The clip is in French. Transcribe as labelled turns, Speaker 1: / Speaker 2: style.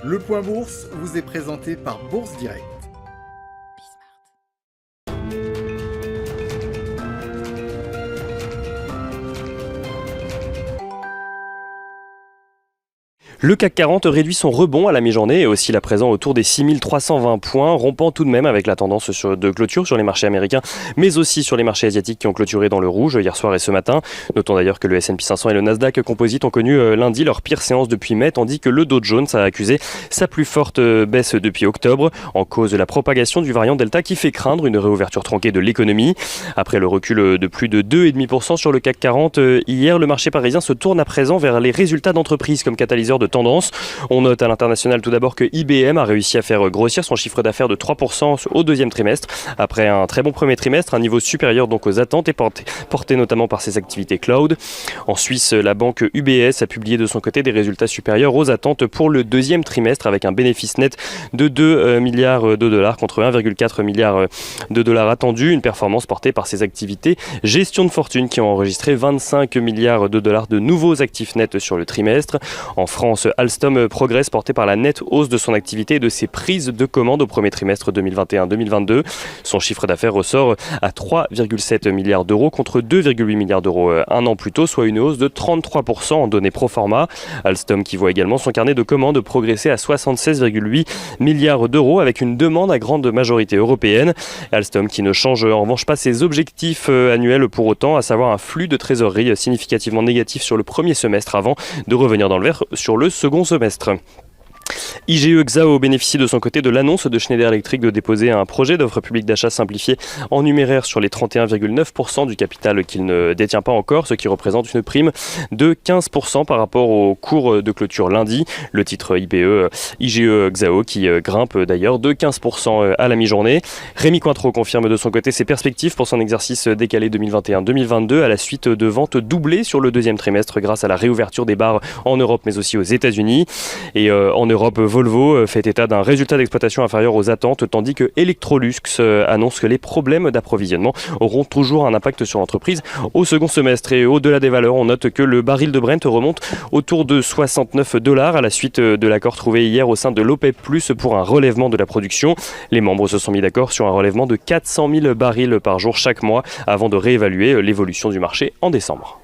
Speaker 1: Le point bourse vous est présenté par Bourse Direct.
Speaker 2: Le CAC 40 réduit son rebond à la mi-journée et oscille à présent autour des 6320 points, rompant tout de même avec la tendance de clôture sur les marchés américains, mais aussi sur les marchés asiatiques qui ont clôturé dans le rouge hier soir et ce matin. Notons d'ailleurs que le S&P 500 et le Nasdaq Composite ont connu lundi leur pire séance depuis mai, tandis que le Dow Jones a accusé sa plus forte baisse depuis octobre, en cause de la propagation du variant Delta qui fait craindre une réouverture tronquée de l'économie. Après le recul de plus de 2,5% sur le CAC 40, hier, le marché parisien se tourne à présent vers les résultats d'entreprises comme catalyseur de tendance. On note à l'international tout d'abord que IBM a réussi à faire grossir son chiffre d'affaires de 3% au deuxième trimestre. Après un très bon premier trimestre, un niveau supérieur donc aux attentes et porté notamment par ses activités cloud. En Suisse, la banque UBS a publié de son côté des résultats supérieurs aux attentes pour le deuxième trimestre avec un bénéfice net de 2 milliards de dollars contre 1,4 milliard de dollars attendus. Une performance portée par ses activités gestion de fortune qui ont enregistré 25 milliards de dollars de nouveaux actifs nets sur le trimestre. En France, Alstom progresse porté par la nette hausse de son activité et de ses prises de commandes au premier trimestre 2021-2022. Son chiffre d'affaires ressort à 3,7 milliards d'euros contre 2,8 milliards d'euros un an plus tôt, soit une hausse de 33% en données pro forma. Alstom qui voit également son carnet de commandes progresser à 76,8 milliards d'euros avec une demande à grande majorité européenne. Alstom qui ne change en revanche pas ses objectifs annuels pour autant, à savoir un flux de trésorerie significativement négatif sur le premier semestre avant de revenir dans le vert sur le second semestre. IGE Xao bénéficie de son côté de l'annonce de Schneider Electric de déposer un projet d'offre publique d'achat simplifié en numéraire sur les 31,9% du capital qu'il ne détient pas encore, ce qui représente une prime de 15% par rapport au cours de clôture lundi. Le titre IGE Xao qui grimpe d'ailleurs de 15% à la mi-journée. Rémi Cointreau confirme de son côté ses perspectives pour son exercice décalé 2021-2022 à la suite de ventes doublées sur le deuxième trimestre grâce à la réouverture des bars en Europe mais aussi aux États-Unis. Et en Europe, Volvo fait état d'un résultat d'exploitation inférieur aux attentes, tandis que Electrolux annonce que les problèmes d'approvisionnement auront toujours un impact sur l'entreprise au second semestre. Et au-delà des valeurs, on note que le baril de Brent remonte autour de 69 dollars à la suite de l'accord trouvé hier au sein de l'OPEP+, pour un relèvement de la production. Les membres se sont mis d'accord sur un relèvement de 400 000 barils par jour chaque mois avant de réévaluer l'évolution du marché en décembre.